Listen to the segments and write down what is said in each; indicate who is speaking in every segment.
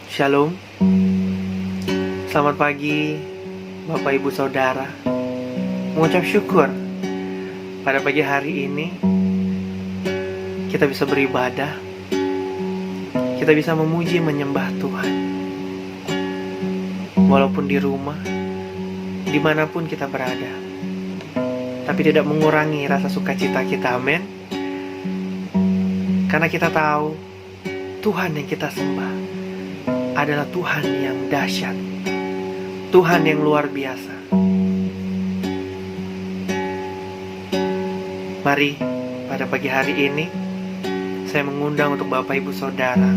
Speaker 1: Shalom, selamat pagi Bapak Ibu Saudara. Mengucap syukur pada pagi hari ini kita bisa beribadah, kita bisa memuji menyembah Tuhan. Walaupun di rumah, dimanapun kita berada, tapi tidak mengurangi rasa sukacita kita, amin. Karena kita tahu Tuhan yang kita sembah adalah Tuhan yang dahsyat, Tuhan yang luar biasa. Mari pada pagi hari ini saya mengundang untuk Bapak Ibu Saudara,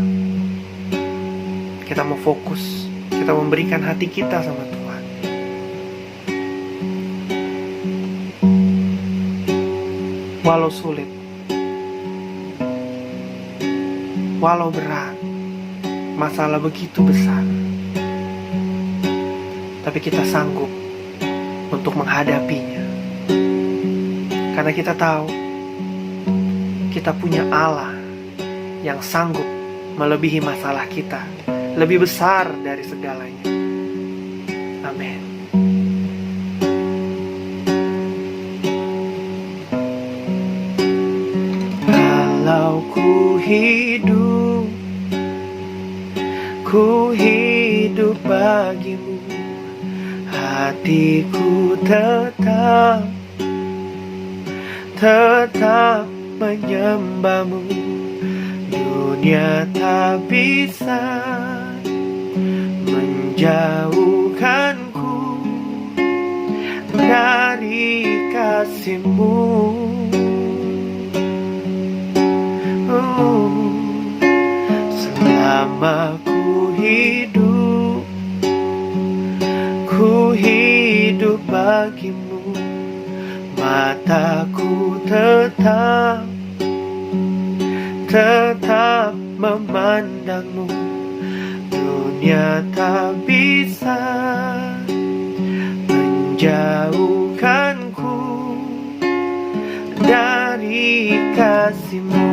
Speaker 1: kita mau fokus, kita memberikan hati kita sama Tuhan. Walau sulit, walau berat, masalah begitu besar, tapi kita sanggup untuk menghadapinya. Karena kita tahu kita punya Allah yang sanggup melebihi masalah kita, lebih besar dari segalanya. Amin. Kalau ku hidup bagimu, hatiku tetap menyembahmu. Dunia tak bisa menjauhkanku dari kasih-Mu. Selama ku hidup bagimu, mataku tetap memandangmu. Dunia tak bisa menjauhkanku dari kasih-Mu.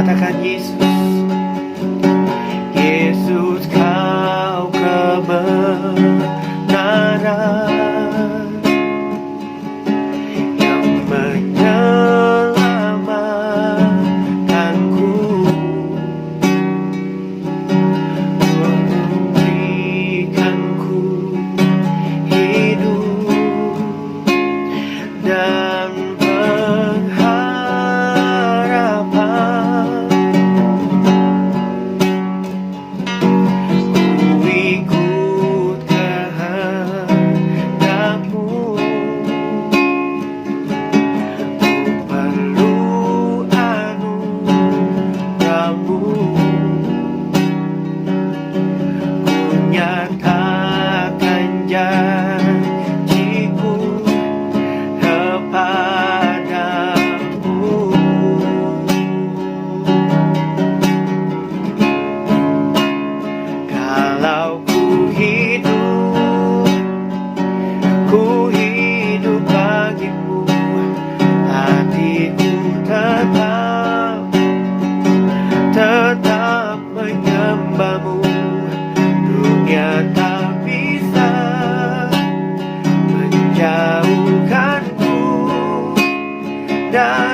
Speaker 1: Katakan Yesus, Yesus kau kebenaran yang menyelamatkanku, memberikanku hidup dan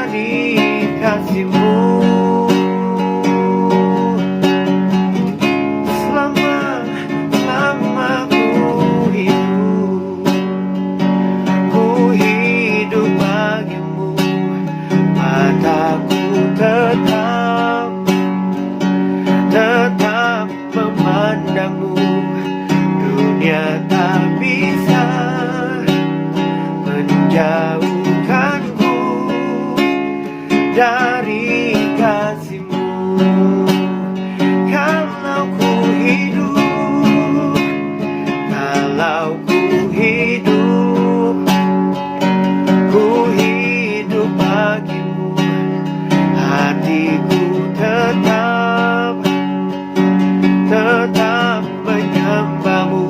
Speaker 1: dari kasih-Mu. Selama ku hidup bagimu, mataku tetap memandangmu. Dunia tak bisa menjauhkanku dari kasih-Mu. Kalau ku hidup bagimu, hatiku tetap menyembahmu.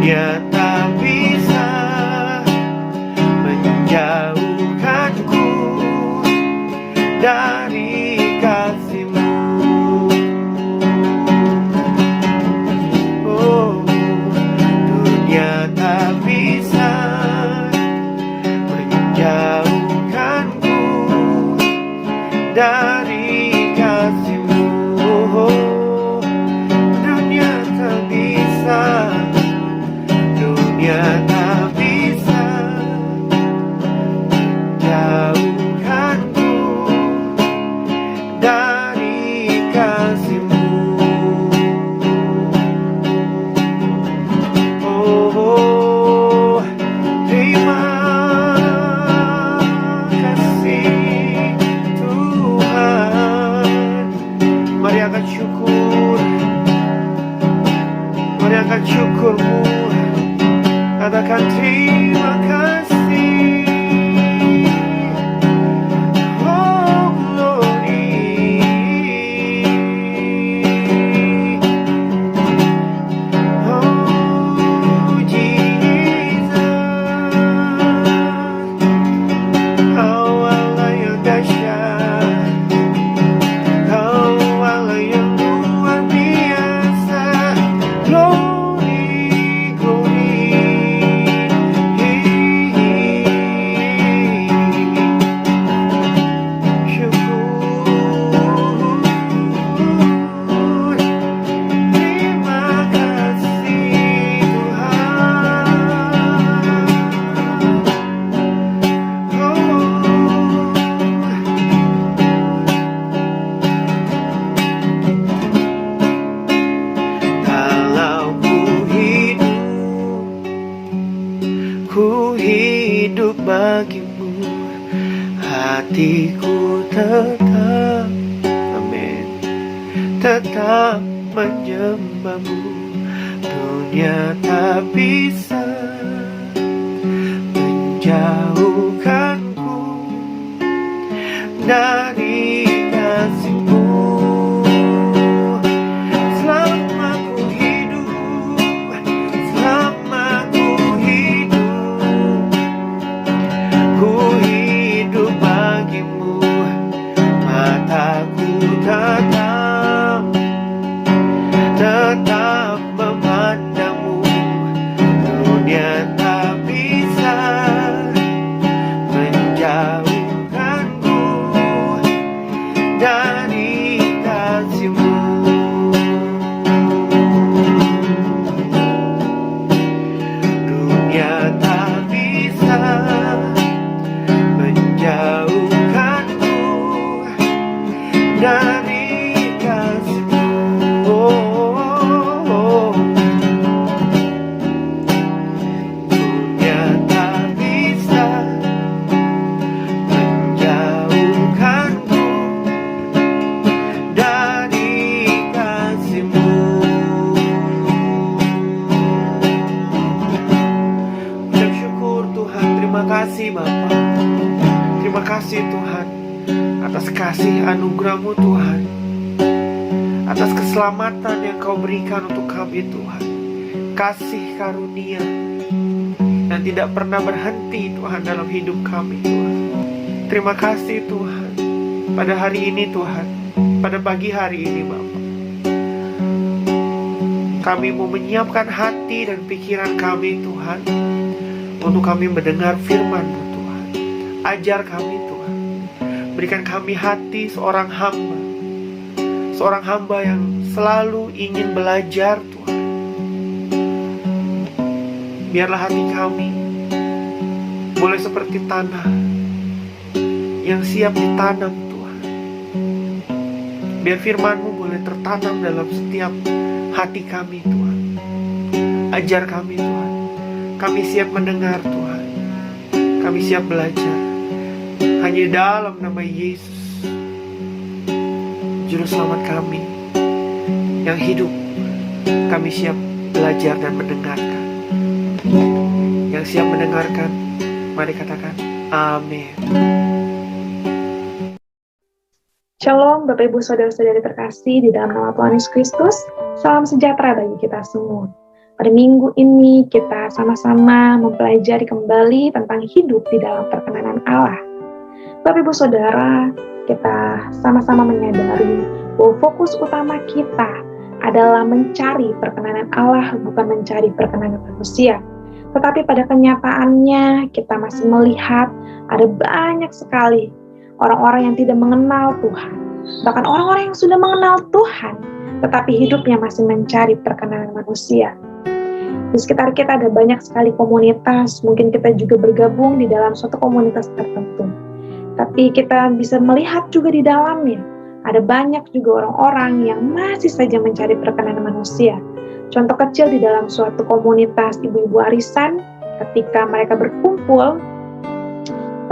Speaker 1: dunia tak bisa menjauhkanku dari kasih-Mu. Oh, dunia tak bisa menjauhkanku dari kasih-Mu. Oh, dunia tak bisa, dunia tak bisa jauhkanku dari kasih-Mu. Oh, terima kasih Tuhan. Mari angkat syukur, mari angkat syukur-Mu. Katakan terima kasih. Oh, glory. Oh, Jesus. Kau Allah yang dahsyat, Kau Allah yang luar biasa. Glory, glory. Syukur, terima kasih Tuhan. Kalau ku hidup bagi-Mu, hatiku tetap, amin, tetap menyembah-Mu. Dunia tak bisa menjauhkanku dari kasih-Mu. Selama ku hidup, selama ku hidup bagi-Mu. Mataku tetap memandang-Mu. Dunia tak bisa menjauhkanku dari kasih-Mu. Dunia tak bisa menjauhkanku dari kasih-Mu. Oh, dunia tak bisa menjauhkanku dari kasih-Mu. Ucap syukur Tuhan, terima kasih Bapa. Terima kasih Tuhan atas kasih anugerah-Mu Tuhan, atas keselamatan yang Kau berikan untuk kami Tuhan. Kasih karunia yang tidak pernah berhenti Tuhan dalam hidup kami Tuhan. Terima kasih Tuhan pada hari ini Tuhan, pada pagi hari ini Bapa. Kami mau menyiapkan hati dan pikiran kami Tuhan, untuk kami mendengar firman-Mu Tuhan. Ajar kami Tuhan, berikan kami hati seorang hamba yang selalu ingin belajar Tuhan. Biarlah hati kami boleh seperti tanah yang siap ditanam Tuhan. Biar firman-Mu boleh tertanam dalam setiap hati kami Tuhan. Ajar kami Tuhan. Kami siap mendengar Tuhan. Kami siap belajar. Hanya dalam nama Yesus, Juru Selamat kami yang hidup, kami siap belajar dan mendengarkan. Yang siap mendengarkan, mari katakan amin.
Speaker 2: Shalom Bapak Ibu Saudara-saudari terkasih di dalam nama Tuhan Yesus Kristus. Salam sejahtera bagi kita semua. Pada minggu ini kita sama-sama mempelajari kembali tentang hidup di dalam perkenanan Allah. Bapak Ibu Saudara, kita sama-sama menyadari bahwa fokus utama kita adalah mencari perkenanan Allah, bukan mencari perkenanan manusia. Tetapi pada kenyataannya kita masih melihat ada banyak sekali orang-orang yang tidak mengenal Tuhan. Bahkan orang-orang yang sudah mengenal Tuhan, tetapi hidupnya masih mencari perkenanan manusia. Di sekitar kita ada banyak sekali komunitas, mungkin kita juga bergabung di dalam suatu komunitas tertentu. Tapi kita bisa melihat juga di dalamnya, ada banyak juga orang-orang yang masih saja mencari perkenanan manusia. Contoh kecil di dalam suatu komunitas ibu-ibu arisan, ketika mereka berkumpul,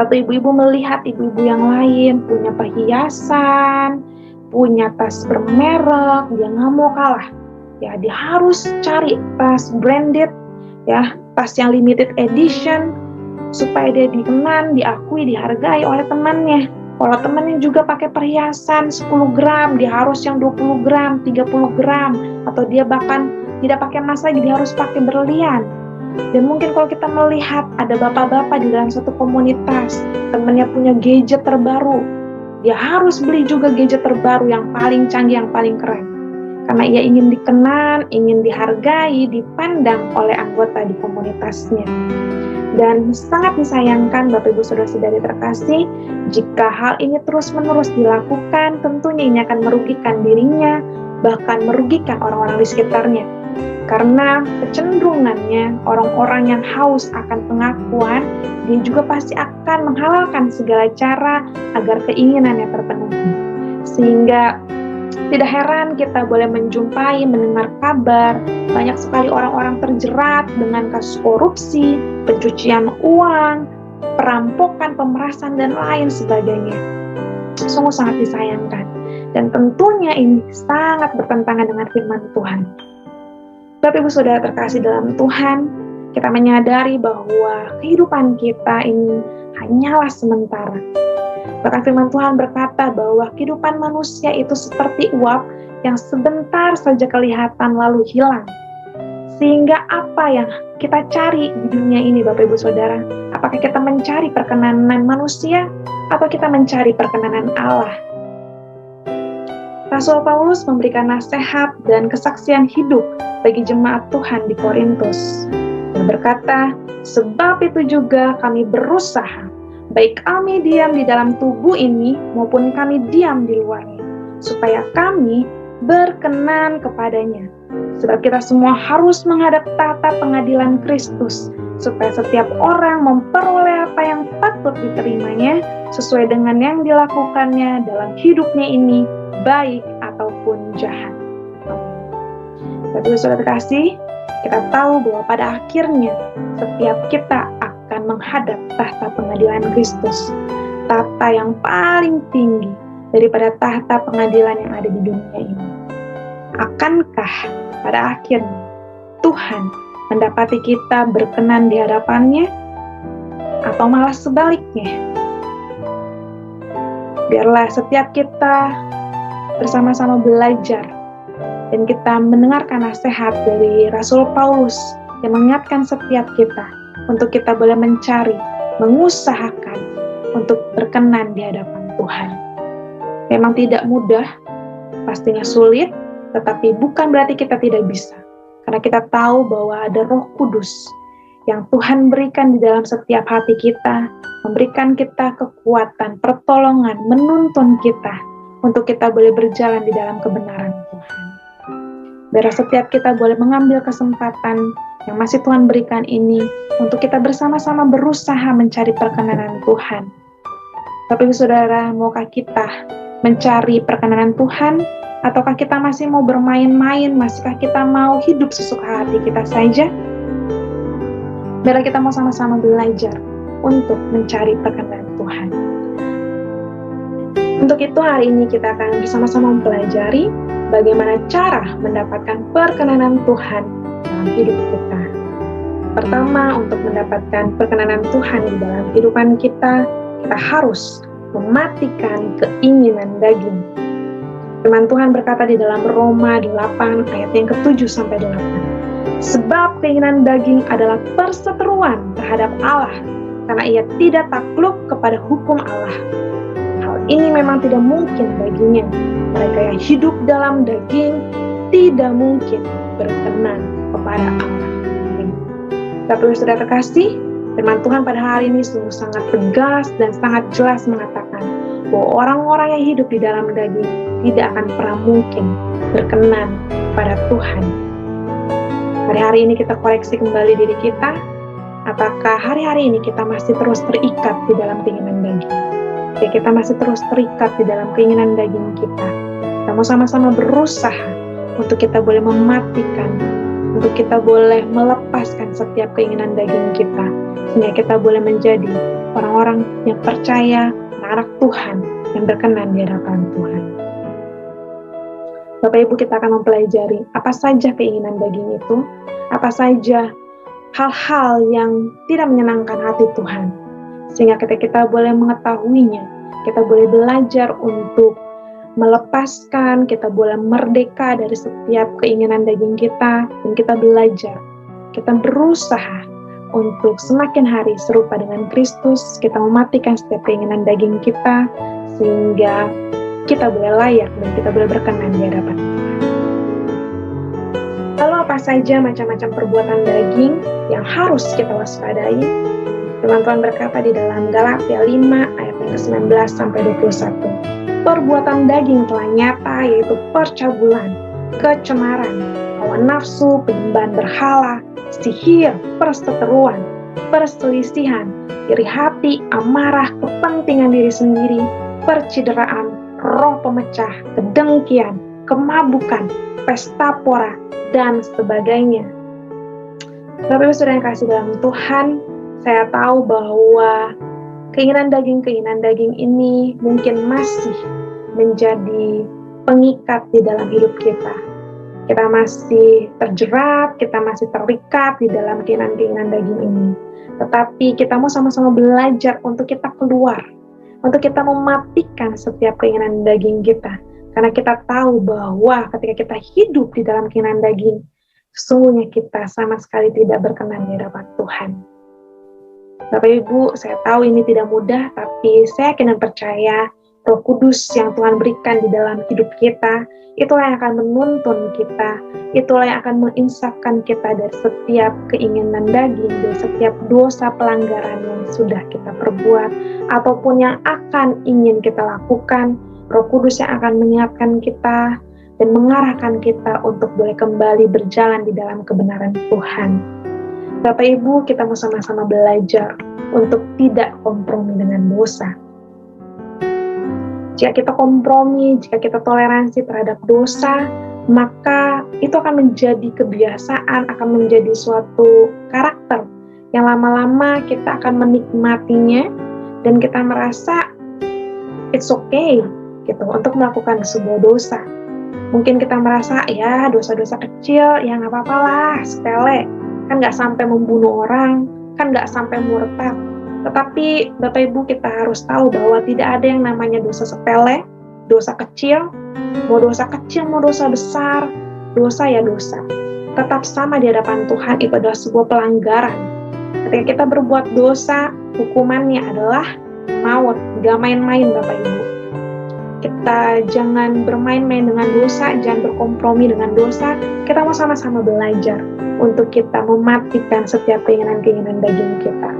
Speaker 2: satu ibu-ibu melihat ibu-ibu yang lain punya perhiasan, punya tas bermerek, dia nggak mau kalah. Ya, dia harus cari tas branded, ya, tas yang limited edition, supaya dia dikenal, diakui, dihargai oleh temannya. Kalau temannya juga pakai perhiasan 10 gram, dia harus yang 20 gram, 30 gram, atau dia bahkan tidak pakai emas lagi, dia harus pakai berlian. Dan mungkin kalau kita melihat ada bapak-bapak di dalam satu komunitas, temannya punya gadget terbaru, dia harus beli juga gadget terbaru yang paling canggih, yang paling keren. Karena ia ingin dikenal, ingin dihargai, dipandang oleh anggota di komunitasnya. Dan sangat disayangkan Bapak Ibu Saudara-saudari terkasih, jika hal ini terus-menerus dilakukan, tentunya ini akan merugikan dirinya, bahkan merugikan orang-orang di sekitarnya. Karena kecenderungannya orang-orang yang haus akan pengakuan, dia juga pasti akan menghalalkan segala cara agar keinginannya terpenuhi. Sehingga tidak heran kita boleh menjumpai, mendengar kabar, banyak sekali orang-orang terjerat dengan kasus korupsi, pencucian uang, perampokan, pemerasan, dan lain sebagainya. Sungguh sangat disayangkan. Dan tentunya ini sangat bertentangan dengan firman Tuhan. Bapak Ibu Saudara terkasih dalam Tuhan, kita menyadari bahwa kehidupan kita ini hanyalah sementara. Bahkan firman Tuhan berkata bahwa kehidupan manusia itu seperti uap yang sebentar saja kelihatan lalu hilang. Sehingga apa yang kita cari di dunia ini Bapak Ibu Saudara? Apakah kita mencari perkenanan manusia atau kita mencari perkenanan Allah? Rasul Paulus memberikan nasihat dan kesaksian hidup bagi jemaat Tuhan di Korintus. Dia berkata, sebab itu juga kami berusaha, baik kami diam di dalam tubuh ini maupun kami diam di luarnya, supaya kami berkenan kepadanya. Sebab kita semua harus menghadap tahta pengadilan Kristus, supaya setiap orang memperoleh apa yang patut diterimanya sesuai dengan yang dilakukannya dalam hidupnya ini, baik ataupun jahat. Bapak Saudara terkasih, kita tahu bahwa pada akhirnya setiap kita akan menghadap tahta pengadilan Kristus, tahta yang paling tinggi daripada tahta pengadilan yang ada di dunia ini. Akankah pada akhirnya Tuhan mendapati kita berkenan di hadapannya, atau malah sebaliknya? Biarlah setiap kita bersama-sama belajar dan kita mendengarkan nasihat dari Rasul Paulus yang mengingatkan setiap kita untuk kita boleh mencari, mengusahakan untuk berkenan di hadapan Tuhan. Memang tidak mudah, pastinya sulit, tetapi bukan berarti kita tidak bisa. Karena kita tahu bahwa ada Roh Kudus yang Tuhan berikan di dalam setiap hati kita, memberikan kita kekuatan, pertolongan, menuntun kita untuk kita boleh berjalan di dalam kebenaran Tuhan. Biar setiap kita boleh mengambil kesempatan yang masih Tuhan berikan ini untuk kita bersama-sama berusaha mencari perkenanan Tuhan. Tapi saudara, maukah kita mencari perkenanan Tuhan, ataukah kita masih mau bermain-main, masihkah kita mau hidup sesuka hati kita saja? Biarlah kita mau sama-sama belajar untuk mencari perkenanan Tuhan. Untuk itu hari ini kita akan bersama-sama mempelajari bagaimana cara mendapatkan perkenanan Tuhan dalam hidup kita. Pertama, untuk mendapatkan perkenanan Tuhan di dalam kehidupan kita, kita harus mematikan keinginan daging. Firman Tuhan berkata di dalam Roma 8 ayat yang ke-7-8, Sebab keinginan daging adalah perseteruan terhadap Allah, karena ia tidak takluk kepada hukum Allah. Hal ini memang tidak mungkin baginya. Mereka yang hidup dalam daging tidak mungkin berkenan kepada Allah. Bapak Saudara terkasih, firman Tuhan pada hari ini sungguh sangat tegas dan sangat jelas mengatakan bahwa orang-orang yang hidup di dalam daging tidak akan pernah mungkin berkenan pada Tuhan. Hari-hari ini kita koreksi kembali diri kita. Apakah hari-hari ini kita masih terus terikat di dalam keinginan daging? Ya, kita masih terus terikat di dalam keinginan daging kita. Kita mau sama-sama berusaha untuk kita boleh mematikan, untuk kita boleh melepaskan setiap keinginan daging kita, sehingga kita boleh menjadi orang-orang yang percaya, anak Tuhan, yang berkenan di hadapan Tuhan. Bapak Ibu, kita akan mempelajari apa saja keinginan daging itu, apa saja hal-hal yang tidak menyenangkan hati Tuhan, sehingga ketika kita boleh mengetahuinya, kita boleh belajar untuk melepaskan, kita boleh merdeka dari setiap keinginan daging kita, dan kita belajar, kita berusaha untuk semakin hari serupa dengan Kristus, kita mematikan setiap keinginan daging kita, sehingga kita boleh layak dan kita boleh berkenan di hadapan Tuhan. Lalu apa saja macam-macam perbuatan daging yang harus kita waspadai? Firman Tuhan berkata di dalam Galatia 5 ayat yang ke-19 sampai 21. Perbuatan daging telah nyata, yaitu percabulan, kecemaran, hawa nafsu, penyembahan berhala, sihir, perseteruan, perselisihan, iri hati, amarah, kepentingan diri sendiri, percideraan, roh pemecah, kedengkian, kemabukan, pesta pora, dan sebagainya. Bapak Ibu Saudara yang kasih dalam Tuhan, saya tahu bahwa keinginan daging ini mungkin masih menjadi pengikat di dalam hidup kita. Kita masih terjerat, kita masih terikat di dalam keinginan daging ini. Tetapi kita mau sama-sama belajar untuk kita keluar, untuk kita mematikan setiap keinginan daging kita. Karena kita tahu bahwa ketika kita hidup di dalam keinginan daging, sesungguhnya kita sama sekali tidak berkenan di hadapan Tuhan. Bapak Ibu, saya tahu ini tidak mudah, tapi saya yakin dan percaya Roh Kudus yang Tuhan berikan di dalam hidup kita, itulah yang akan menuntun kita, itulah yang akan menginsafkan kita dari setiap keinginan daging, dari setiap dosa pelanggaran yang sudah kita perbuat, ataupun yang akan ingin kita lakukan. Roh Kudus yang akan mengingatkan kita dan mengarahkan kita untuk boleh kembali berjalan di dalam kebenaran Tuhan. Bapak Ibu, kita mau sama-sama belajar untuk tidak kompromi dengan dosa. Jika kita kompromi, jika kita toleransi terhadap dosa, maka itu akan menjadi kebiasaan, akan menjadi suatu karakter yang lama-lama kita akan menikmatinya dan kita merasa it's okay gitu untuk melakukan sebuah dosa. Mungkin kita merasa ya dosa-dosa kecil, ya nggak apa-apa lah, sepele, kan nggak sampai membunuh orang, kan nggak sampai murtad. Tetapi Bapak Ibu, kita harus tahu bahwa tidak ada yang namanya dosa sepele, dosa kecil, mau dosa besar, dosa ya dosa. Tetap sama di hadapan Tuhan, itu adalah sebuah pelanggaran. Ketika kita berbuat dosa, hukumannya adalah maut. Gak main-main Bapak Ibu. Kita jangan bermain-main dengan dosa, jangan berkompromi dengan dosa. Kita mau sama-sama belajar untuk kita mematikan setiap keinginan-keinginan daging kita.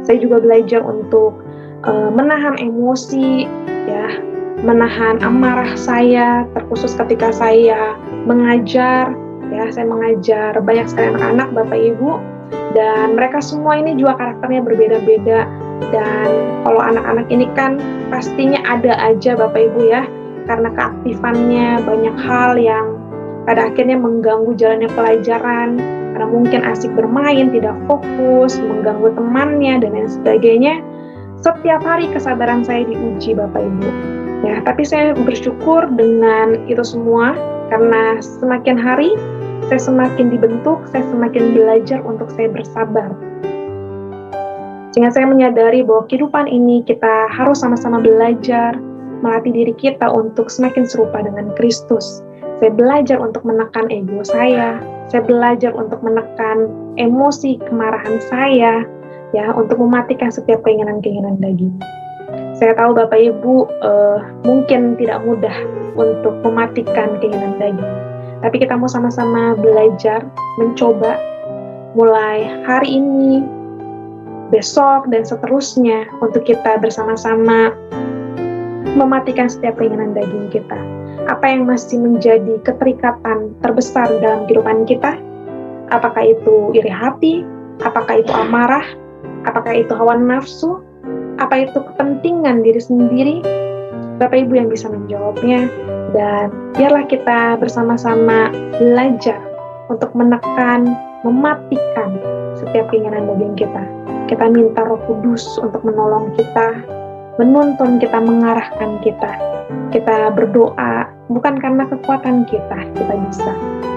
Speaker 2: Saya juga belajar untuk menahan emosi, ya, menahan amarah saya, terkhusus ketika saya mengajar, ya, saya mengajar banyak sekali anak-anak Bapak Ibu, dan mereka semua ini juga karakternya berbeda-beda. Dan kalau anak-anak ini kan pastinya ada aja Bapak Ibu ya, karena keaktifannya banyak hal yang pada akhirnya mengganggu jalannya pelajaran, karena mungkin asik bermain, tidak fokus, mengganggu temannya, dan lain sebagainya. Setiap hari kesabaran saya diuji Bapak Ibu. Ya, tapi saya bersyukur dengan itu semua, karena semakin hari saya semakin dibentuk, saya semakin belajar untuk saya bersabar. Sehingga saya menyadari bahwa kehidupan ini kita harus sama-sama belajar, melatih diri kita untuk semakin serupa dengan Kristus. Saya belajar untuk menekan ego saya, Saya belajar untuk menekan emosi kemarahan saya, ya, untuk mematikan setiap keinginan-keinginan daging. Saya tahu Bapak Ibu mungkin tidak mudah untuk mematikan keinginan daging, tapi kita mau sama-sama belajar, mencoba mulai hari ini, besok, dan seterusnya untuk kita bersama-sama mematikan setiap keinginan daging kita. Apa yang masih menjadi keterikatan terbesar dalam kehidupan kita? Apakah itu iri hati? Apakah itu amarah? Apakah itu hawa nafsu? Apa itu kepentingan diri sendiri? Bapak Ibu yang bisa menjawabnya, dan biarlah kita bersama-sama belajar untuk menekan, mematikan setiap keinginan daging kita. Kita minta Roh Kudus untuk menolong kita, menuntun kita, mengarahkan kita. Kita berdoa bukan karena kekuatan kita bisa,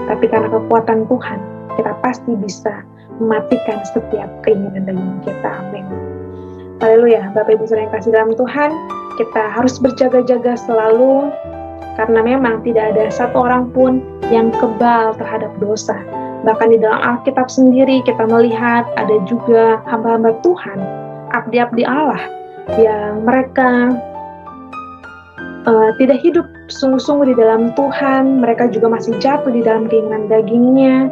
Speaker 2: tapi karena kekuatan Tuhan, kita pasti bisa mematikan setiap keinginan daging kita. Amin. Haleluya. Bapak Ibu saudara yang kasih dalam Tuhan, kita harus berjaga-jaga selalu, karena memang tidak ada satu orang pun yang kebal terhadap dosa. Bahkan di dalam Alkitab sendiri kita melihat ada juga hamba-hamba Tuhan, abdi-abdi Allah, yang mereka tidak hidup sungguh-sungguh di dalam Tuhan. Mereka juga masih jatuh di dalam keinginan dagingnya,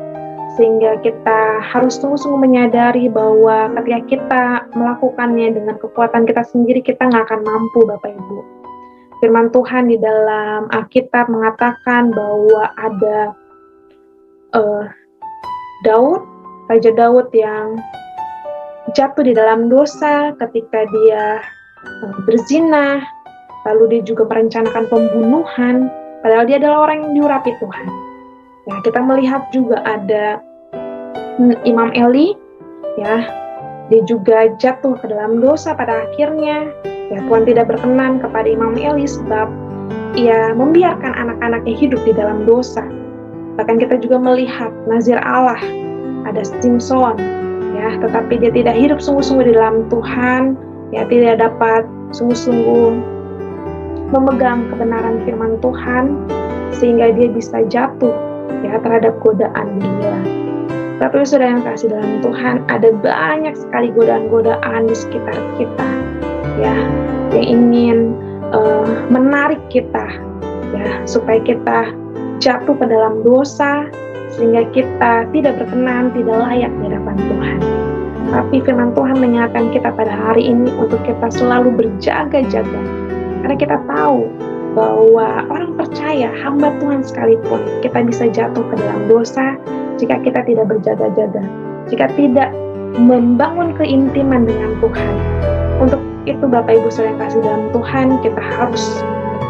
Speaker 2: sehingga kita harus sungguh-sungguh menyadari bahwa ketika kita melakukannya dengan kekuatan kita sendiri, kita nggak akan mampu, Bapak Ibu. Firman Tuhan di dalam Alkitab mengatakan bahwa ada Raja Daud yang jatuh di dalam dosa ketika dia berzina, lalu dia juga merencanakan pembunuhan, padahal dia adalah orang yang diurapi Tuhan. Ya, kita melihat juga ada Imam Eli, ya, dia juga jatuh ke dalam dosa pada akhirnya. Ya, Tuhan tidak berkenan kepada Imam Eli sebab ia membiarkan anak-anaknya hidup di dalam dosa. Bahkan kita juga melihat Nazir Allah, ada Simpson, ya, tetapi dia tidak hidup sungguh-sungguh di dalam Tuhan, ya, tidak dapat sungguh-sungguh memegang kebenaran firman Tuhan, sehingga dia bisa jatuh, ya, terhadap godaan gila. Tapi saudara yang kasih dalam Tuhan, ada banyak sekali godaan-godaan di sekitar kita, ya, yang ingin menarik kita, ya, supaya kita jatuh ke dalam dosa, sehingga kita tidak berkenan, tidak layak di hadapan Tuhan. Tapi firman Tuhan mengingatkan kita pada hari ini untuk kita selalu berjaga-jaga, karena kita tahu bahwa orang percaya, hamba Tuhan sekalipun, kita bisa jatuh ke dalam dosa jika kita tidak berjaga-jaga, jika tidak membangun keintiman dengan Tuhan. Untuk itu Bapak Ibu saudara yang kasih dalam Tuhan, kita harus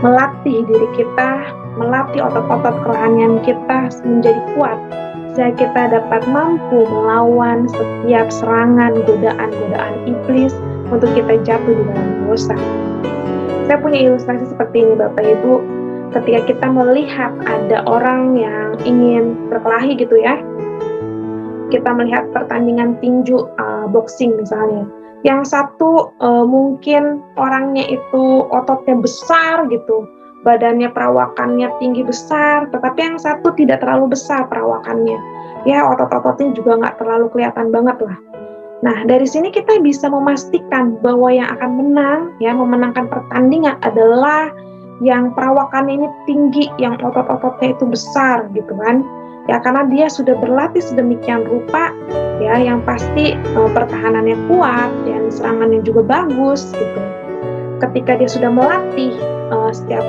Speaker 2: melatih diri kita, melatih otot-otot kerohanian kita menjadi kuat, sehingga kita dapat mampu melawan setiap serangan, godaan-godaan iblis untuk kita jatuh di dalam dosa. Saya punya ilustrasi seperti ini Bapak Ibu, ketika kita melihat ada orang yang ingin berkelahi gitu ya, kita melihat pertandingan tinju, boxing misalnya, yang satu mungkin orangnya itu ototnya besar gitu, badannya, perawakannya tinggi besar, tetapi yang satu tidak terlalu besar perawakannya, ya, otot-ototnya juga nggak terlalu kelihatan banget lah. Nah, dari sini kita bisa memastikan bahwa yang akan menang, ya, memenangkan pertandingan adalah yang perawakannya ini tinggi, yang otot-ototnya itu besar gitu kan, ya, karena dia sudah berlatih sedemikian rupa, ya, yang pasti pertahanannya kuat dan serangannya juga bagus gitu. Ketika dia sudah melatih setiap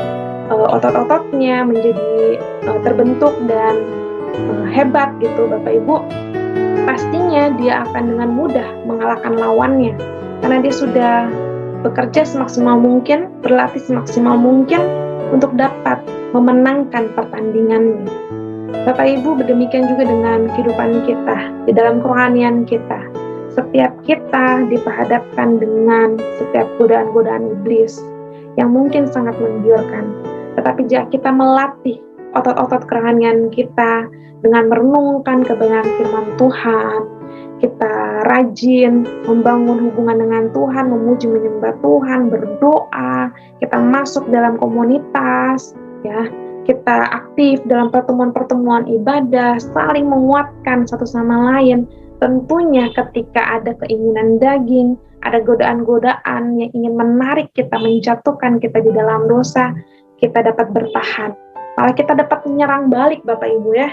Speaker 2: otot-ototnya menjadi terbentuk dan hebat gitu Bapak Ibu, pastinya dia akan dengan mudah mengalahkan lawannya, karena dia sudah bekerja semaksimal mungkin, berlatih semaksimal mungkin untuk dapat memenangkan pertandingannya. Bapak Ibu, demikian juga dengan kehidupan kita, di dalam kerohanian kita. Setiap kita diperhadapkan dengan setiap godaan-godaan iblis yang mungkin sangat menggiurkan. Tetapi jika kita melatih otot-otot kerohanian kita dengan merenungkan kebenaran firman Tuhan, kita rajin membangun hubungan dengan Tuhan, memuji menyembah Tuhan, berdoa, kita masuk dalam komunitas, ya, kita aktif dalam pertemuan-pertemuan ibadah, saling menguatkan satu sama lain. Tentunya ketika ada keinginan daging, ada godaan-godaan yang ingin menarik kita, menjatuhkan kita di dalam dosa, kita dapat bertahan. Malah kita dapat menyerang balik Bapak Ibu ya.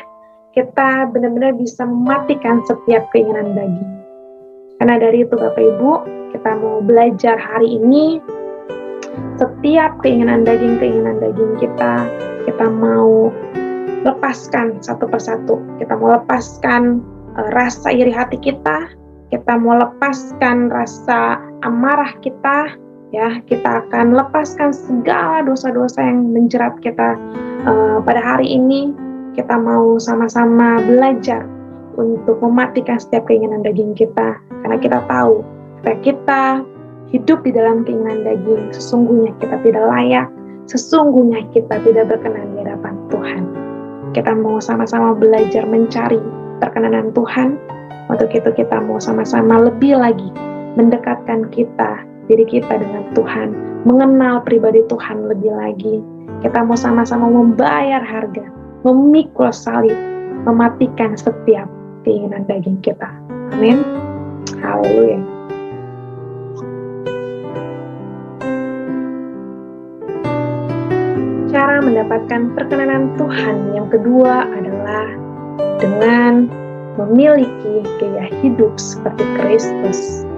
Speaker 2: Kita benar-benar bisa mematikan setiap keinginan daging. Karena dari itu Bapak Ibu, kita mau belajar hari ini, setiap keinginan daging kita mau lepaskan satu persatu. Kita mau lepaskan rasa iri hati kita mau lepaskan rasa amarah kita, ya. Kita akan lepaskan segala dosa-dosa yang menjerat kita. Pada hari ini kita mau sama-sama belajar untuk mematikan setiap keinginan daging kita, karena kita tahu ketika kita hidup di dalam keinginan daging, sesungguhnya kita tidak layak, sesungguhnya kita tidak berkenan di hadapan Tuhan. Kita mau sama-sama belajar mencari perkenanan Tuhan. Untuk itu kita mau sama-sama lebih lagi mendekatkan diri kita dengan Tuhan, mengenal pribadi Tuhan lebih lagi. Kita mau sama-sama membayar harga, memikul salib, mematikan setiap keinginan daging kita. Amin. Haleluya. Cara mendapatkan perkenanan Tuhan yang kedua adalah dengan memiliki gaya hidup seperti Kristus.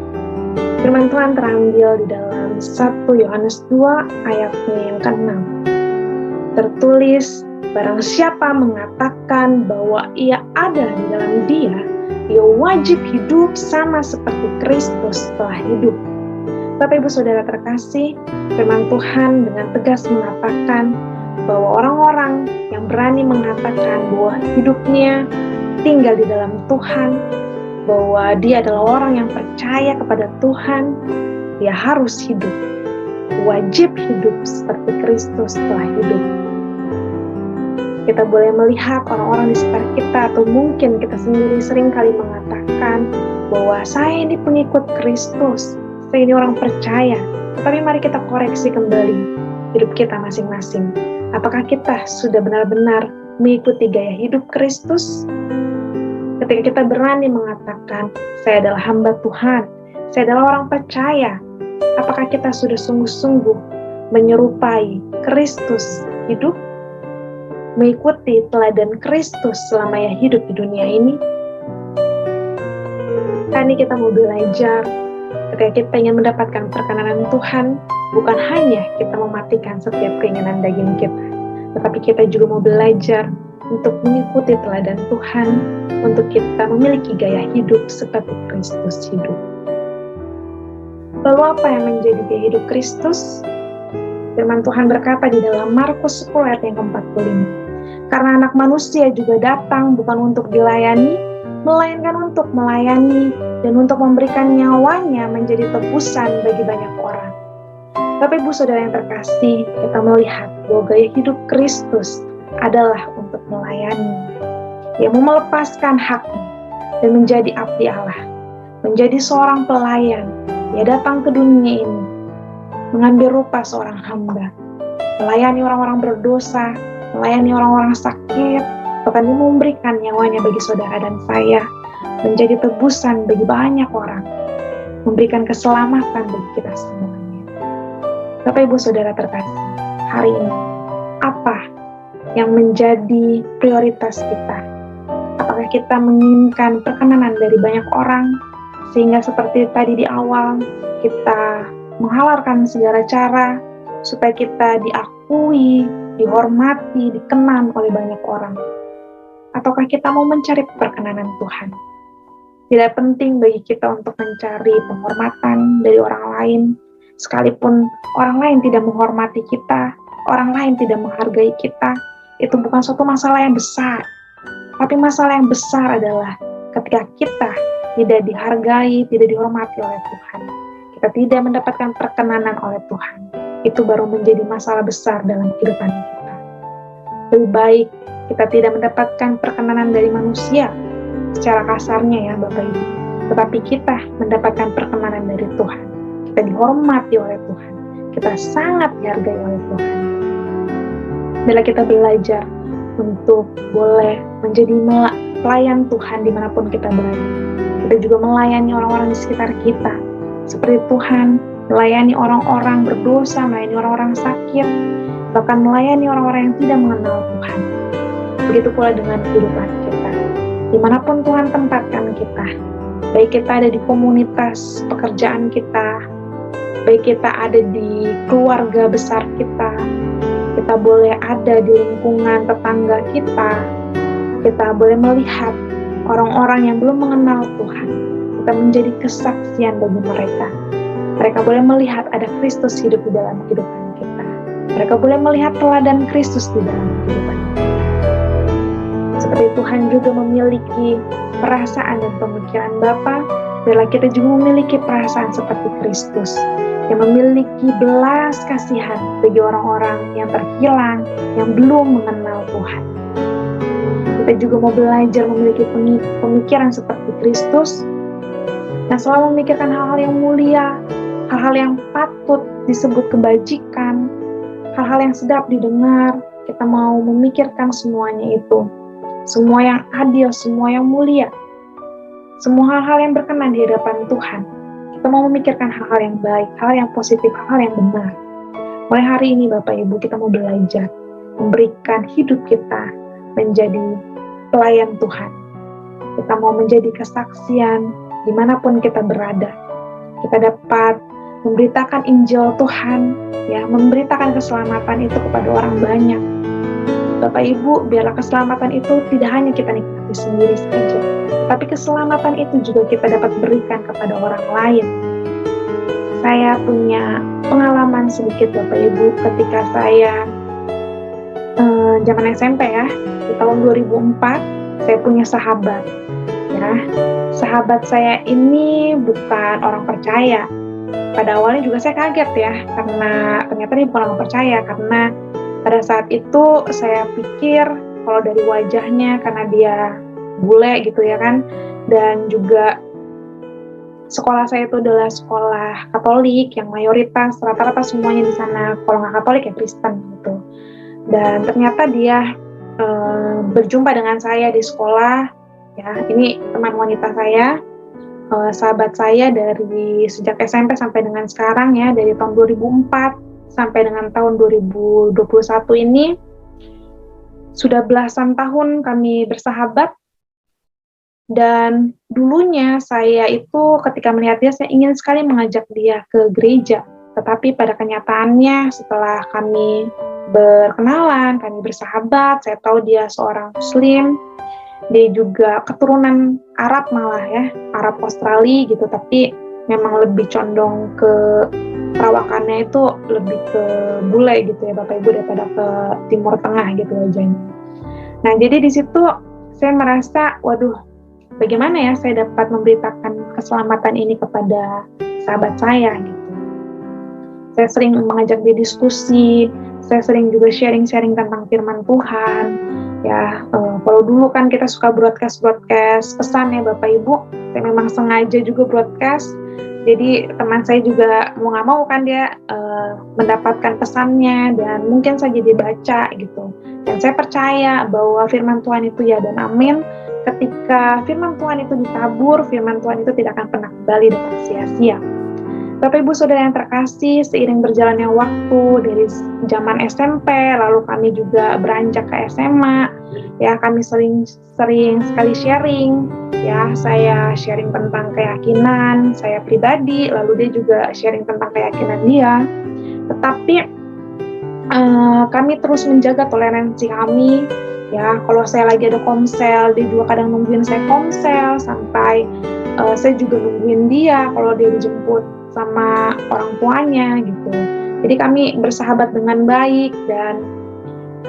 Speaker 2: Firman Tuhan terambil di dalam 1 Yohanes 2 ayatnya yang ke-6. Tertulis, barang siapa mengatakan bahwa ia ada di dalam dia wajib hidup sama seperti Kristus telah hidup. Bapak Ibu Saudara terkasih, firman Tuhan dengan tegas mengatakan bahwa orang-orang yang berani mengatakan bahwa hidupnya tinggal di dalam Tuhan, bahwa dia adalah orang yang percaya kepada Tuhan, dia harus hidup, wajib hidup seperti Kristus telah hidup. Kita boleh melihat orang-orang di sekitar kita, atau mungkin kita sendiri sering kali mengatakan bahwa saya ini pengikut Kristus, saya ini orang percaya. Tapi mari kita koreksi kembali hidup kita masing-masing. Apakah kita sudah benar-benar mengikuti gaya hidup Kristus? Ketika kita berani mengatakan, saya adalah hamba Tuhan, saya adalah orang percaya, apakah kita sudah sungguh-sungguh menyerupai Kristus hidup, mengikuti teladan Kristus selama ia hidup di dunia ini? Kali ini kita mau belajar, ketika kita ingin mendapatkan perkenanan Tuhan, bukan hanya kita mematikan setiap keinginan daging kita, tetapi kita juga mau belajar untuk mengikuti teladan Tuhan, untuk kita memiliki gaya hidup seperti Kristus hidup. Lalu apa yang menjadi gaya hidup Kristus? Firman Tuhan berkata di dalam Markus 10 ayat yang ke-45, karena anak manusia juga datang bukan untuk dilayani, melainkan untuk melayani dan untuk memberikan nyawanya menjadi tebusan bagi banyak orang. Bapak Ibu Saudara yang terkasih, kita melihat bahwa gaya hidup Kristus adalah untuk melayani. Ia mau melepaskan haknya dan menjadi abdi Allah, menjadi seorang pelayan. Ia datang ke dunia ini mengambil rupa seorang hamba, melayani orang-orang berdosa, melayani orang-orang sakit, bahkan dia memberikan nyawanya bagi saudara dan saya, menjadi tebusan bagi banyak orang, memberikan keselamatan bagi kita semuanya. Bapak Ibu Saudara terkasih, hari ini apa yang menjadi prioritas kita? Apakah kita menginginkan perkenanan dari banyak orang, sehingga seperti tadi di awal, kita menghalalkan segala cara supaya kita diakui, dihormati, dikenal oleh banyak orang? Ataukah kita mau mencari perkenanan Tuhan? Tidak penting bagi kita untuk mencari penghormatan dari orang lain, sekalipun orang lain tidak menghormati kita, orang lain tidak menghargai kita. Itu bukan suatu masalah yang besar, tapi masalah yang besar adalah ketika kita tidak dihargai, tidak dihormati oleh Tuhan, kita tidak mendapatkan perkenanan oleh Tuhan. Itu baru menjadi masalah besar dalam kehidupan kita. Lebih baik kita tidak mendapatkan perkenanan dari manusia, secara kasarnya ya Bapak Ibu, tetapi kita mendapatkan perkenanan dari Tuhan. Kita dihormati oleh Tuhan, kita sangat dihargai oleh Tuhan. Bila kita belajar untuk boleh menjadi pelayan Tuhan dimanapun kita berada. Kita juga melayani orang-orang di sekitar kita. Seperti Tuhan melayani orang-orang berdosa, melayani orang-orang sakit, bahkan melayani orang-orang yang tidak mengenal Tuhan. Begitu pula dengan kehidupan kita. Dimanapun Tuhan tempatkan kita, baik kita ada di komunitas pekerjaan kita, baik kita ada di keluarga besar kita boleh ada di lingkungan tetangga kita boleh melihat orang-orang yang belum mengenal Tuhan, kita menjadi kesaksian bagi mereka. Mereka boleh melihat ada Kristus hidup di dalam kehidupan kita. Mereka boleh melihat teladan Kristus di dalam kehidupan kita. Seperti Tuhan juga memiliki perasaan dan pemikiran Bapa, biarlah kita juga memiliki perasaan seperti Kristus, yang memiliki belas kasihan bagi orang-orang yang terhilang, yang belum mengenal Tuhan. Kita juga mau belajar memiliki pemikiran seperti Kristus, yang selalu memikirkan hal-hal yang mulia, hal-hal yang patut disebut kebajikan, hal-hal yang sedap didengar. Kita mau memikirkan semuanya itu, semua yang adil, semua yang mulia, semua hal-hal yang berkenan di hadapan Tuhan. Kita mau memikirkan hal-hal yang baik, hal yang positif, hal yang benar. Mulai hari ini Bapak Ibu, kita mau belajar memberikan hidup kita menjadi pelayan Tuhan. Kita mau menjadi kesaksian dimanapun kita berada. Kita dapat memberitakan Injil Tuhan, ya, memberitakan keselamatan itu kepada orang banyak. Bapak Ibu, biarlah keselamatan itu tidak hanya kita nikmati sendiri saja, tapi keselamatan itu juga kita dapat berikan kepada orang lain. Saya punya pengalaman sedikit Bapak Ibu ketika saya zaman SMP ya, di tahun 2004 saya punya sahabat. Ya, sahabat saya ini bukan orang percaya. Pada awalnya juga saya kaget ya, karena ternyata dia bukan orang percaya, karena pada saat itu saya pikir kalau dari wajahnya, karena dia bule gitu ya kan, dan juga sekolah saya itu adalah sekolah Katolik yang mayoritas rata-rata semuanya di sana kalau nggak Katolik ya Kristen gitu. Dan ternyata dia berjumpa dengan saya di sekolah, ya ini teman wanita saya, sahabat saya dari sejak SMP sampai dengan sekarang ya, dari tahun 2004 sampai dengan tahun 2021 ini sudah belasan tahun kami bersahabat. Dan dulunya saya itu ketika melihat dia, saya ingin sekali mengajak dia ke gereja. Tetapi pada kenyataannya setelah kami berkenalan, kami bersahabat, saya tahu dia seorang Muslim, dia juga keturunan Arab malah ya, Arab Australia gitu, tapi memang lebih condong ke perawakannya itu lebih ke bule gitu ya Bapak Ibu, daripada ke Timur Tengah gitu wajahnya. Nah jadi di situ saya merasa, waduh, bagaimana ya saya dapat memberitakan keselamatan ini kepada sahabat saya gitu. Saya sering mengajak dia diskusi, saya sering juga sharing-sharing tentang firman Tuhan. Ya, kalau dulu kan kita suka broadcast pesan ya Bapak Ibu, saya memang sengaja juga broadcast. Jadi teman saya juga mau nggak mau kan dia mendapatkan pesannya dan mungkin saja dia baca gitu. Dan saya percaya bahwa firman Tuhan itu ya dan amin. Ketika firman Tuhan itu ditabur, firman Tuhan itu tidak akan pernah kembali dengan sia-sia. Bapak Ibu Saudara yang terkasih, seiring berjalannya waktu dari zaman SMP, lalu kami juga beranjak ke SMA, ya kami sering sekali sharing, ya saya sharing tentang keyakinan saya pribadi, lalu dia juga sharing tentang keyakinan dia. Tetapi kami terus menjaga toleransi kami. Ya, kalau saya lagi ada komsel, dia juga kadang nungguin saya komsel, sampai saya juga nungguin dia kalau dia dijemput sama orang tuanya gitu. Jadi kami bersahabat dengan baik dan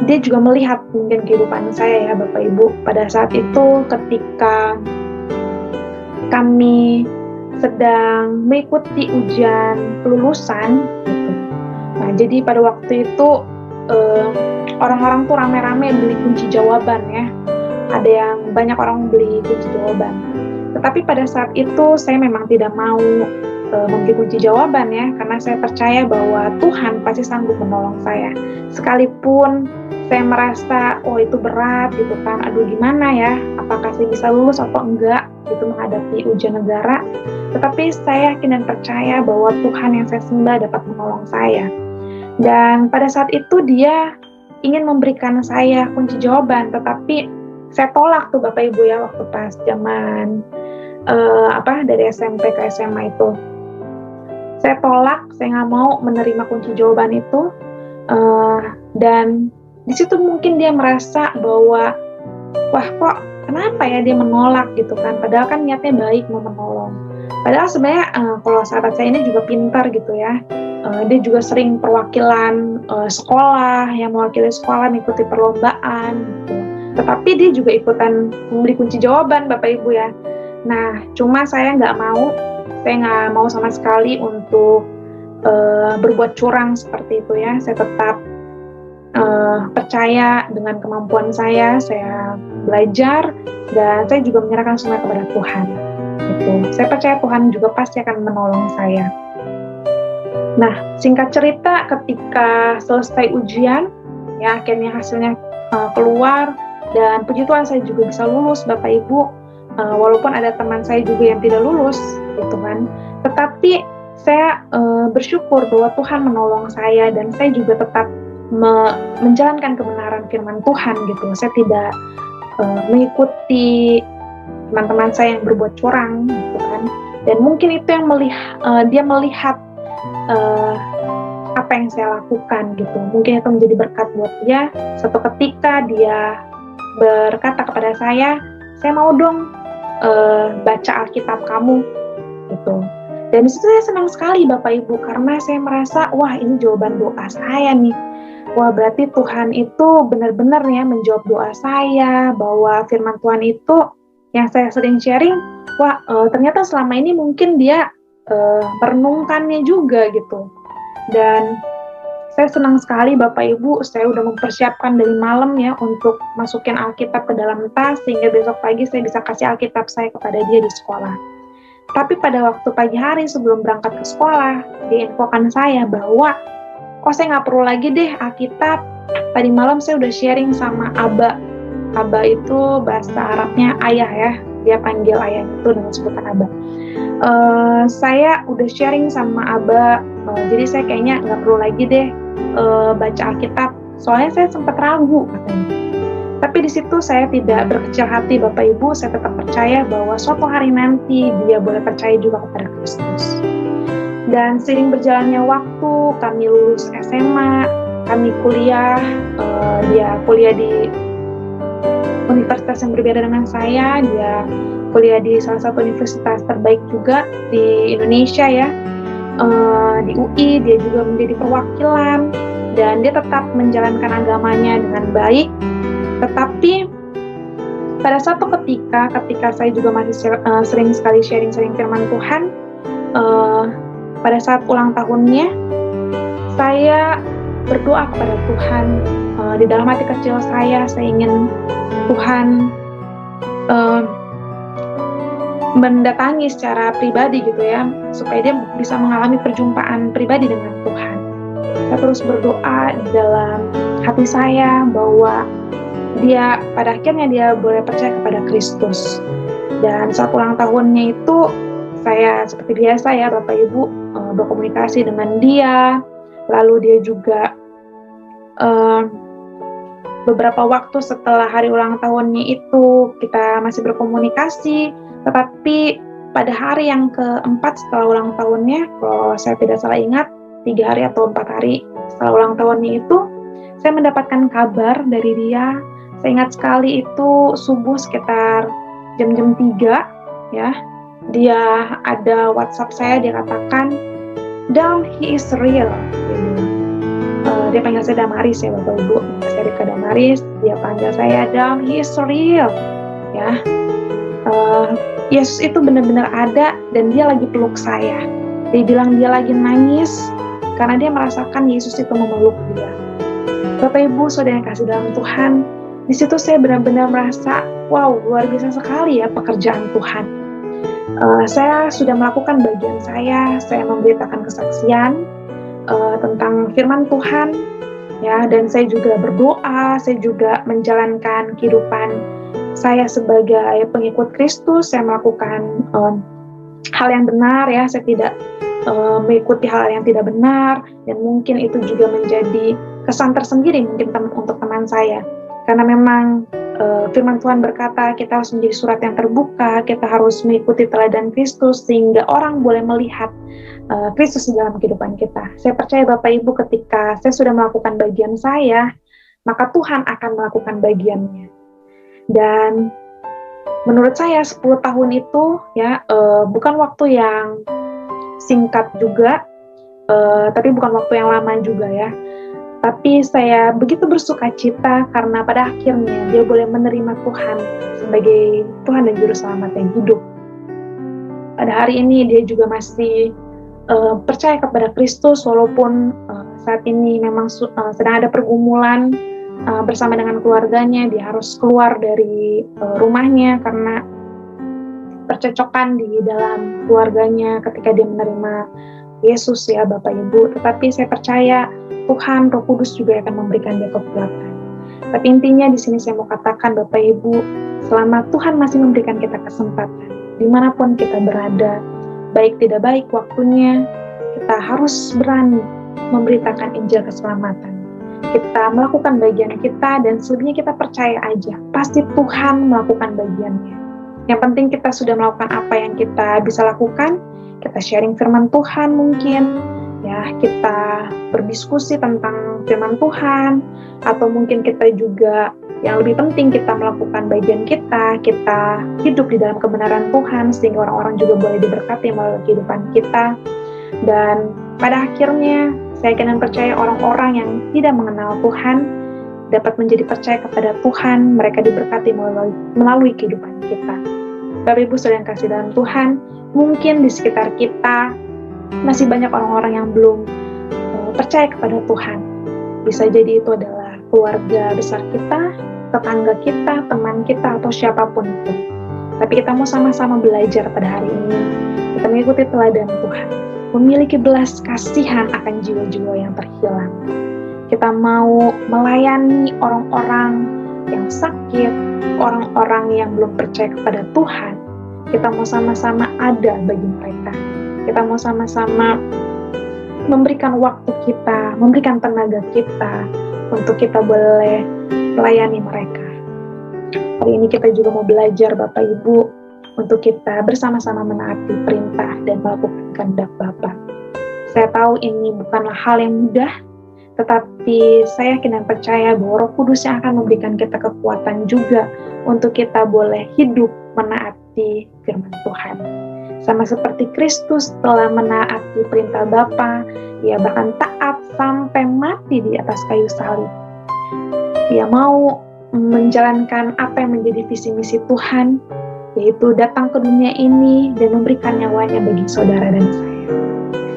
Speaker 2: dia juga melihat mungkin kehidupan saya ya Bapak Ibu. Pada saat itu ketika kami sedang mengikuti ujian kelulusan gitu. Nah, jadi pada waktu itu orang-orang tuh rame-rame beli kunci jawaban ya. Ada yang banyak orang beli kunci jawaban. Tetapi pada saat itu saya memang tidak mau membeli kunci jawaban ya, karena saya percaya bahwa Tuhan pasti sanggup menolong saya. Sekalipun saya merasa, oh itu berat gitu kan, aduh gimana ya, apakah saya bisa lulus atau enggak gitu menghadapi ujian negara. Tetapi saya yakin dan percaya bahwa Tuhan yang saya sembah dapat menolong saya. Dan pada saat itu dia ingin memberikan saya kunci jawaban, tetapi saya tolak tuh Bapak Ibu ya, waktu pas zaman dari SMP ke SMA itu. Saya tolak, saya nggak mau menerima kunci jawaban itu, dan di situ mungkin dia merasa bahwa, wah kok kenapa ya dia menolak gitu kan, padahal kan niatnya baik mau menolong. Padahal sebenarnya kalau sahabat saya ini juga pintar gitu ya, dia juga sering perwakilan sekolah, yang mewakili sekolah mengikuti perlombaan gitu. Tetapi dia juga ikutan memberi kunci jawaban Bapak Ibu ya. Nah, cuma saya nggak mau sama sekali untuk berbuat curang seperti itu ya. Saya tetap percaya dengan kemampuan saya belajar, dan saya juga menyerahkan semua kepada Tuhan. Gitu. Saya percaya Tuhan juga pasti akan menolong saya. Nah, singkat cerita, ketika selesai ujian, ya akhirnya hasilnya keluar, dan puji Tuhan saya juga bisa lulus, Bapak Ibu. Walaupun ada teman saya juga yang tidak lulus, gitu kan. Tetapi saya bersyukur bahwa Tuhan menolong saya, dan saya juga tetap menjalankan kebenaran firman Tuhan gitu. Saya tidak mengikuti teman-teman saya yang berbuat curang gitu kan. Dan mungkin itu yang dia melihat apa yang saya lakukan gitu. Mungkin itu menjadi berkat buat dia. Suatu ketika dia berkata kepada saya mau dong baca Alkitab kamu gitu. Dan disitu saya senang sekali Bapak Ibu, karena saya merasa, wah ini jawaban doa saya nih. Wah berarti Tuhan itu benar-benar ya menjawab doa saya, bahwa firman Tuhan itu yang saya sering sharing, wah ternyata selama ini mungkin dia merenungkannya juga gitu. Dan saya senang sekali Bapak Ibu, saya udah mempersiapkan dari malam ya untuk masukin Alkitab ke dalam tas, sehingga besok pagi saya bisa kasih Alkitab saya kepada dia di sekolah. Tapi pada waktu pagi hari sebelum berangkat ke sekolah, diinfokan saya bahwa saya nggak perlu lagi deh Alkitab. Tadi malam saya udah sharing sama Aba. Aba itu bahasa Arabnya ayah ya. Dia panggil ayah itu dengan sebutan Aba. Saya udah sharing sama Aba. Jadi saya kayaknya nggak perlu lagi deh baca Alkitab. Soalnya saya sempat ragu katanya. Tapi di situ saya tidak berkecil hati Bapak Ibu. Saya tetap percaya bahwa suatu hari nanti dia boleh percaya juga kepada Kristus. Dan seiring berjalannya waktu, kami lulus SMA, kami kuliah, dia kuliah di universitas yang berbeda dengan saya, dia kuliah di salah satu universitas terbaik juga di Indonesia ya, di UI, dia juga menjadi perwakilan, dan dia tetap menjalankan agamanya dengan baik. Tetapi pada satu ketika saya juga masih sering sekali sharing firman Tuhan, pada saat ulang tahunnya, saya berdoa kepada Tuhan. Di dalam hati kecil saya ingin Tuhan mendatangi secara pribadi gitu ya, supaya dia bisa mengalami perjumpaan pribadi dengan Tuhan. Saya terus berdoa di dalam hati saya bahwa dia pada akhirnya dia boleh percaya kepada Kristus. Dan saat ulang tahunnya itu, saya seperti biasa ya Bapak Ibu berkomunikasi dengan dia, lalu dia juga beberapa waktu setelah hari ulang tahunnya itu kita masih berkomunikasi, tetapi pada hari yang keempat setelah ulang tahunnya, kalau saya tidak salah ingat 3 hari atau 4 hari setelah ulang tahunnya itu, saya mendapatkan kabar dari dia. Saya ingat sekali itu subuh sekitar jam-jam 3 ya, dia ada WhatsApp saya, dia katakan, "Dam, he is real." Dia panggil saya Damaris ya Bapak Ibu, saya Rika Damaris, dia panggil saya Dam, he is real ya. Yesus itu benar-benar ada, dan dia lagi peluk saya. Dia bilang dia lagi nangis karena dia merasakan Yesus itu memeluk dia. Bapak Ibu Saudara yang kasih dalam Tuhan, di situ saya benar-benar merasa, wow, luar biasa sekali ya pekerjaan Tuhan. Saya sudah melakukan bagian saya memberitakan kesaksian tentang firman Tuhan ya, dan saya juga berdoa, saya juga menjalankan kehidupan saya sebagai pengikut Kristus. Saya melakukan hal yang benar, ya, saya tidak mengikuti hal yang tidak benar, dan mungkin itu juga menjadi kesan tersendiri mungkin untuk teman saya, karena memang firman Tuhan berkata kita harus menjadi surat yang terbuka, kita harus mengikuti teladan Kristus sehingga orang boleh melihat Kristus di dalam kehidupan kita. Saya percaya Bapak Ibu, ketika saya sudah melakukan bagian saya, maka Tuhan akan melakukan bagiannya. Dan menurut saya 10 tahun itu, ya, bukan waktu yang singkat juga, tapi bukan waktu yang lama juga, ya. Tapi saya begitu bersuka cita karena pada akhirnya dia boleh menerima Tuhan sebagai Tuhan dan Juru Selamat yang hidup. Pada hari ini dia juga masih percaya kepada Kristus, walaupun saat ini memang sedang ada pergumulan bersama dengan keluarganya. Dia harus keluar dari rumahnya karena percecokan di dalam keluarganya ketika dia menerima Yesus, ya Bapak Ibu. Tetapi saya percaya Tuhan, Roh Kudus juga akan memberikan dia kekuatan. Tapi intinya di sini saya mau katakan Bapak Ibu, selama Tuhan masih memberikan kita kesempatan, dimanapun kita berada, baik tidak baik waktunya, kita harus berani memberitakan Injil keselamatan. Kita melakukan bagian kita, dan selebihnya kita percaya aja, pasti Tuhan melakukan bagiannya. Yang penting kita sudah melakukan apa yang kita bisa lakukan, kita sharing firman Tuhan mungkin, ya, kita berdiskusi tentang firman Tuhan, atau mungkin kita juga, yang lebih penting, kita melakukan bagian kita hidup di dalam kebenaran Tuhan, sehingga orang-orang juga boleh diberkati melalui kehidupan kita. Dan pada akhirnya, saya yakin dan percaya orang-orang yang tidak mengenal Tuhan dapat menjadi percaya kepada Tuhan, mereka diberkati melalui kehidupan kita. Bapak Ibu saudara yang kasih dalam Tuhan, mungkin di sekitar kita masih banyak orang-orang yang belum percaya kepada Tuhan. Bisa jadi itu adalah keluarga besar kita, tetangga kita, teman kita, atau siapapun itu. Tapi kita mau sama-sama belajar pada hari ini. Kita mengikuti teladan Tuhan, memiliki belas kasihan akan jiwa-jiwa yang terhilang. Kita mau melayani orang-orang yang sakit, orang-orang yang belum percaya kepada Tuhan. Kita mau sama-sama ada bagi mereka. Kita mau sama-sama memberikan waktu kita, memberikan tenaga kita untuk kita boleh melayani mereka. Hari ini kita juga mau belajar Bapak Ibu untuk kita bersama-sama menaati perintah dan melakukan kehendak Bapa. Saya tahu ini bukanlah hal yang mudah, tetapi saya yakin dan percaya bahwa Roh Kudus yang akan memberikan kita kekuatan juga untuk kita boleh hidup menaati firman Tuhan. Sama seperti Kristus telah menaati perintah Bapa, ia bahkan taat sampai mati di atas kayu salib. Ia mau menjalankan apa yang menjadi visi misi Tuhan, yaitu datang ke dunia ini dan memberikan nyawanya bagi saudara dan saya.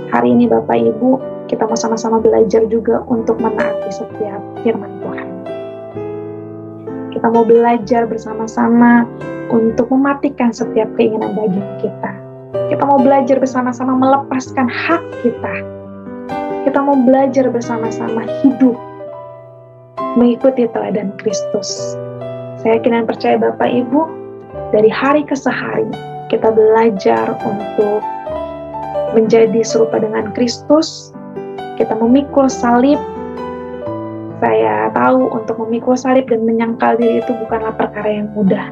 Speaker 2: Hari ini Bapak Ibu, kita mau sama-sama belajar juga untuk menaati setiap firman Tuhan. Kita mau belajar bersama-sama untuk mematikan setiap keinginan daging kita. Kita mau belajar bersama-sama melepaskan hak kita. Kita mau belajar bersama-sama hidup mengikuti teladan Kristus. Saya yakin dan percaya Bapak Ibu, dari hari ke hari kita belajar untuk menjadi serupa dengan Kristus. Kita memikul salib. Saya tahu untuk memikul salib dan menyangkal diri itu bukanlah perkara yang mudah.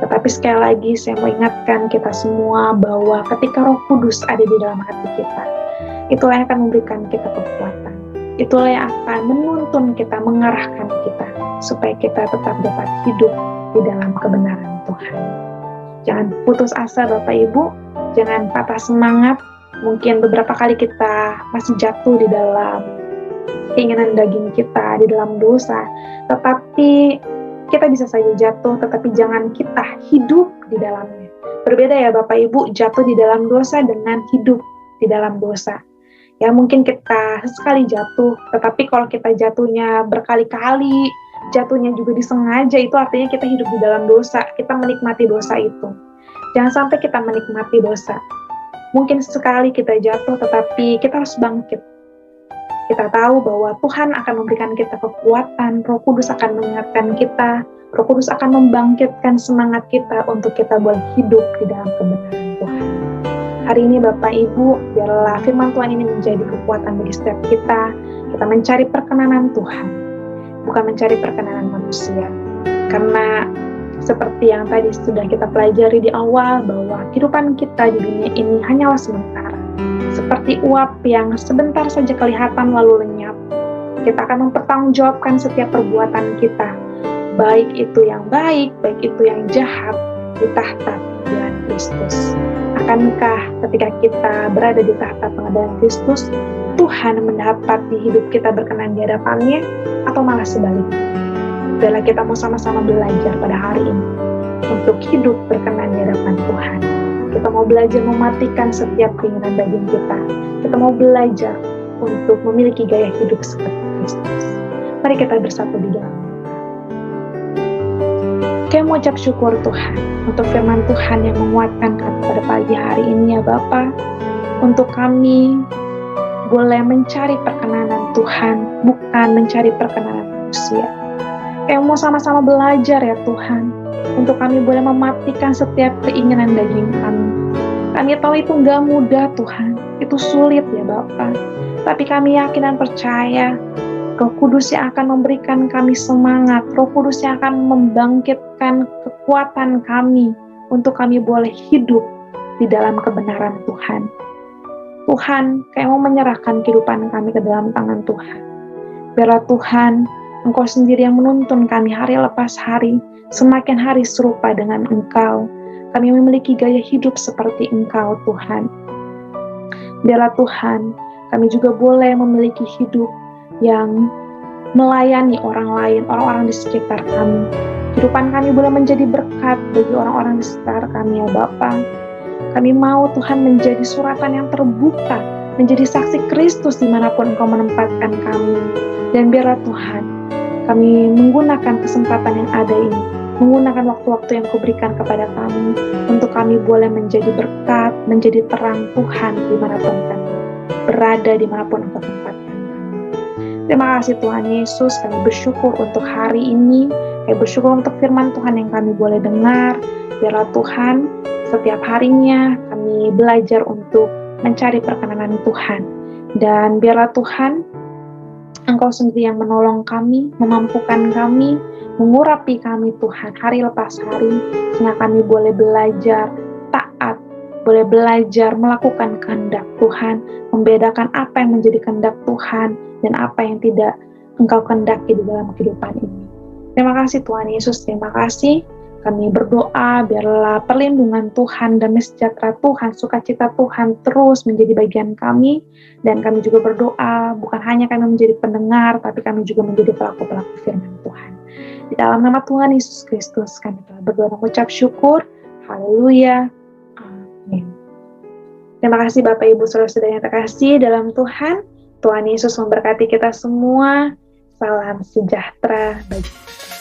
Speaker 2: Tetapi sekali lagi saya mau ingatkan kita semua bahwa ketika Roh Kudus ada di dalam hati kita, itulah yang akan memberikan kita kekuatan. Itulah yang akan menuntun kita, mengarahkan kita, supaya kita tetap dapat hidup di dalam kebenaran Tuhan. Jangan putus asa Bapak Ibu, jangan patah semangat. Mungkin beberapa kali kita masih jatuh di dalam keinginan daging kita, di dalam dosa. Tetapi kita bisa saja jatuh, tetapi jangan kita hidup di dalamnya. Berbeda ya Bapak Ibu, jatuh di dalam dosa dengan hidup di dalam dosa. Ya mungkin kita sekali jatuh, tetapi kalau kita jatuhnya berkali-kali, jatuhnya juga disengaja, itu artinya kita hidup di dalam dosa, kita menikmati dosa itu. Jangan sampai kita menikmati dosa. Mungkin sekali kita jatuh, tetapi kita harus bangkit. Kita tahu bahwa Tuhan akan memberikan kita kekuatan, Roh Kudus akan mengingatkan kita, Roh Kudus akan membangkitkan semangat kita untuk kita boleh hidup di dalam kebenaran Tuhan. Hari ini Bapak Ibu, biarlah firman Tuhan ini menjadi kekuatan bagi setiap kita. Kita mencari perkenanan Tuhan, bukan mencari perkenanan manusia. Karena seperti yang tadi sudah kita pelajari di awal, bahwa kehidupan kita di dunia ini hanyalah sementara. Seperti uap yang sebentar saja kelihatan lalu lenyap. Kita akan mempertanggungjawabkan setiap perbuatan kita, baik itu yang baik, baik itu yang jahat, di tahta pengadilan Kristus. Akankah ketika kita berada di tahta pengadilan Kristus, Tuhan mendapat di hidup kita berkenan di hadapannya, atau malah sebaliknya? Biarlah kita mau sama-sama belajar pada hari ini untuk hidup berkenan di hadapan Tuhan. Kita mau belajar mematikan setiap keinginan daging kita. Kita mau belajar untuk memiliki gaya hidup seperti Kristus. Mari kita bersatu di dalam doa. Kami mengucap syukur Tuhan untuk firman Tuhan yang menguatkan kami pada pagi hari ini ya Bapa. Untuk kami boleh mencari perkenanan Tuhan, bukan mencari perkenanan manusia. Kami mau sama-sama belajar ya Tuhan, untuk kami boleh mematikan setiap keinginan daging kami. Kami tahu itu gak mudah Tuhan, itu sulit ya Bapa. Tapi kami yakin dan percaya, Roh Kudus yang akan memberikan kami semangat, Roh Kudus yang akan membangkitkan kekuatan kami, untuk kami boleh hidup di dalam kebenaran Tuhan. Tuhan, kami mau menyerahkan kehidupan kami ke dalam tangan Tuhan. Biarlah Tuhan, Engkau sendiri yang menuntun kami hari lepas hari, semakin hari serupa dengan Engkau. Kami memiliki gaya hidup seperti Engkau, Tuhan. Biarlah Tuhan, kami juga boleh memiliki hidup yang melayani orang lain, orang-orang di sekitar kami. Kehidupan kami boleh menjadi berkat bagi orang-orang di sekitar kami, ya Bapa. Kami mau Tuhan menjadi suratan yang terbuka, menjadi saksi Kristus dimanapun Engkau menempatkan kami. Dan biarlah Tuhan, kami menggunakan kesempatan yang ada ini, menggunakan waktu-waktu yang Kau berikan kepada kami, untuk kami boleh menjadi berkat, menjadi terang Tuhan dimanapun kami berada, dimanapun Engkau tempatkan kami. Terima kasih Tuhan Yesus, kami bersyukur untuk hari ini, kami bersyukur untuk firman Tuhan yang kami boleh dengar. Biarlah Tuhan, setiap harinya kami belajar untuk mencari perkenanan Tuhan. Dan biarlah Tuhan, Engkau sendiri yang menolong kami, memampukan kami, mengurapi kami Tuhan hari lepas hari, sehingga kami boleh belajar taat, boleh belajar melakukan kehendak Tuhan, membedakan apa yang menjadi kehendak Tuhan dan apa yang tidak Engkau kehendaki di dalam kehidupan ini. Terima kasih Tuhan Yesus, terima kasih. Kami berdoa biarlah perlindungan Tuhan, damai sejahtera Tuhan, sukacita Tuhan terus menjadi bagian kami. Dan kami juga berdoa bukan hanya kami menjadi pendengar, tapi kami juga menjadi pelaku-pelaku firman Tuhan. Di dalam nama Tuhan Yesus Kristus kami telah berdoa dan mengucap syukur. Haleluya. Amin. Terima kasih Bapak Ibu Saudara-saudara yang terkasih dalam Tuhan. Tuhan Yesus memberkati kita semua. Salam sejahtera bagi kita.